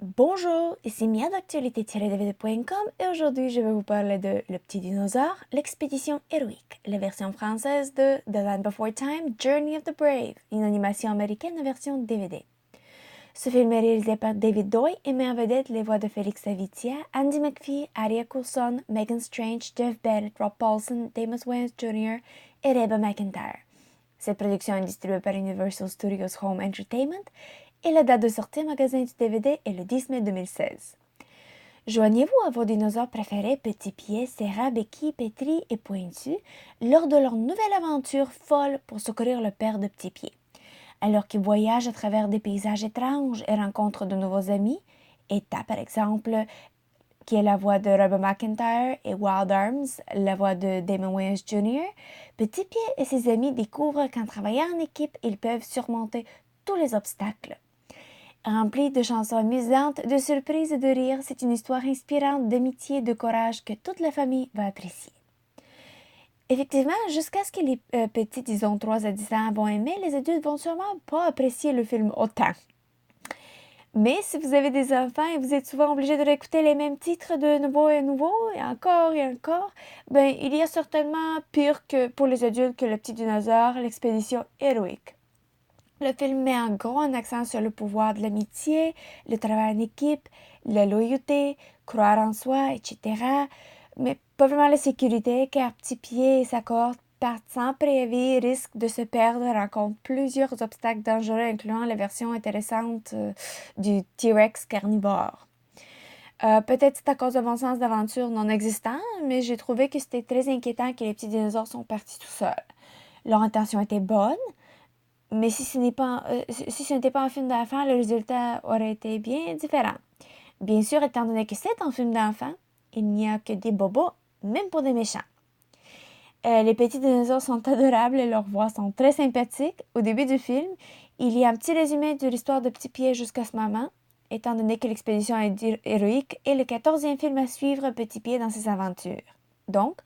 Bonjour, ici Mia d'actualité-dvd.com et aujourd'hui je vais vous parler de Le Petit Dinosaure, l'expédition héroïque, la version française de The Land Before Time, Journey of the Brave, une animation américaine en version DVD. Ce film est réalisé par David Doyle et met en vedette les voix de Félix Savitia, Andy McPhee, Aria Coulson, Megan Strange, Jeff Bennett, Rob Paulson, Damus Wayans Jr. et Reba McEntire. Cette production est distribuée par Universal Studios Home Entertainment et la date de sortie en magasin du DVD est le 10 mai 2016. Joignez-vous à vos dinosaures préférés Petit Pied, Serra, Becky, Petri et Pointu lors de leur nouvelle aventure folle pour secourir le père de Petit Pied. Alors qu'ils voyagent à travers des paysages étranges et rencontrent de nouveaux amis, Eta par exemple, qui est la voix de Reba McEntire, et Wild Arms, la voix de Damon Wayans Jr., Petit Pied et ses amis découvrent qu'en travaillant en équipe, ils peuvent surmonter tous les obstacles. Remplie de chansons amusantes, de surprises et de rires, c'est une histoire inspirante d'amitié et de courage que toute la famille va apprécier. Effectivement, jusqu'à ce que les petits, disons 3 à 10 ans, vont aimer, les adultes vont sûrement pas apprécier le film autant. Mais si vous avez des enfants et vous êtes souvent obligé de réécouter les mêmes titres de nouveau et nouveau, et encore, ben il y a certainement pire que pour les adultes que Le Petit Dinosaure, l'expédition héroïque. Le film met un gros accent sur le pouvoir de l'amitié, le travail en équipe, la loyauté, croire en soi, etc. Mais pas vraiment la sécurité, car Petit Pied et sa cohorte partent sans préavis, risquent de se perdre, rencontrent plusieurs obstacles dangereux, incluant la version intéressante du T-Rex carnivore. Peut-être c'est à cause de mon sens d'aventure non existant, mais j'ai trouvé que c'était très inquiétant que les petits dinosaures sont partis tout seuls. Leur intention était bonne, mais si ce n'était pas un film d'enfant, le résultat aurait été bien différent. Bien sûr, étant donné que c'est un film d'enfant, il n'y a que des bobos, même pour des méchants. Les petits dinosaures sont adorables et leurs voix sont très sympathiques. Au début du film, il y a un petit résumé de l'histoire de Petit Pied jusqu'à ce moment, étant donné que l'expédition est héroïque et le 14e film à suivre Petit Pied dans ses aventures. Donc,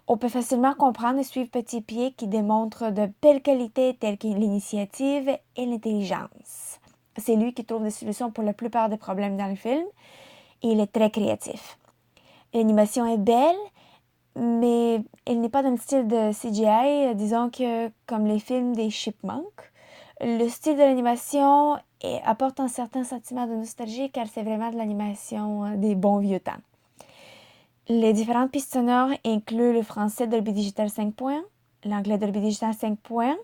on peut facilement comprendre et suivre Petit Pied qui démontre de belles qualités telles que l'initiative et l'intelligence. C'est lui qui trouve des solutions pour la plupart des problèmes dans le film et il est très créatif. L'animation est belle, mais elle n'est pas dans le style de CGI, disons que comme les films des Chipmunks. Le style de l'animation apporte un certain sentiment de nostalgie car c'est vraiment de l'animation des bons vieux temps. Les différentes pistes sonores incluent le français Dolby Digital 5.1, l'anglais Dolby Digital 5.1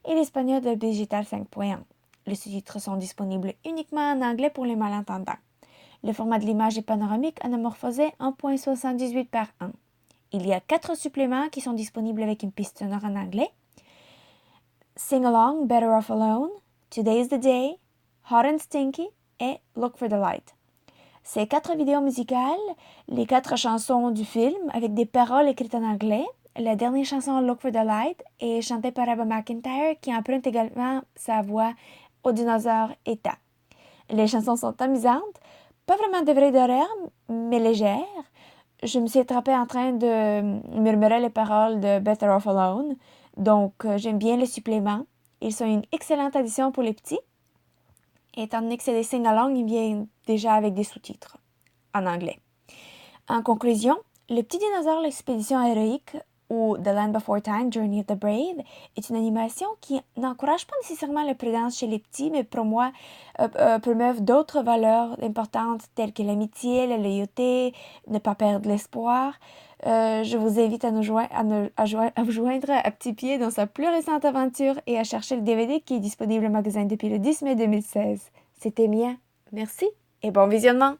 et l'espagnol Dolby Digital 5.1. Les sous-titres sont disponibles uniquement en anglais pour les malentendants. Le format de l'image est panoramique anamorphosé 1.78 par 1. Il y a 4 suppléments qui sont disponibles avec une piste sonore en anglais. Sing Along, Better Off Alone, Today's the Day, Hot and Stinky et Look for the Light. Ces 4 vidéos musicales, les 4 chansons du film avec des paroles écrites en anglais. La dernière chanson, Look for the Light, est chantée par Reba McEntire qui emprunte également sa voix au dinosaure Eta. Les chansons sont amusantes, pas vraiment de vraies d'horreur, mais légères. Je me suis attrapée en train de murmurer les paroles de Better Off Alone, donc j'aime bien les suppléments. Ils sont une excellente addition pour les petits. Étant donné que c'est des sing-along, ils viennent déjà avec des sous-titres en anglais. En conclusion, Le Petit Dinosaure, l'expédition héroïque ou The Land Before Time, Journey of the Brave est une animation qui n'encourage pas nécessairement la prudence chez les petits, mais promeut d'autres valeurs importantes telles que l'amitié, la loyauté, ne pas perdre l'espoir. Je vous invite à vous joindre à Petit Pied dans sa plus récente aventure et à chercher le DVD qui est disponible au magasin depuis le 10 mai 2016. C'était Mia. Merci et bon visionnement!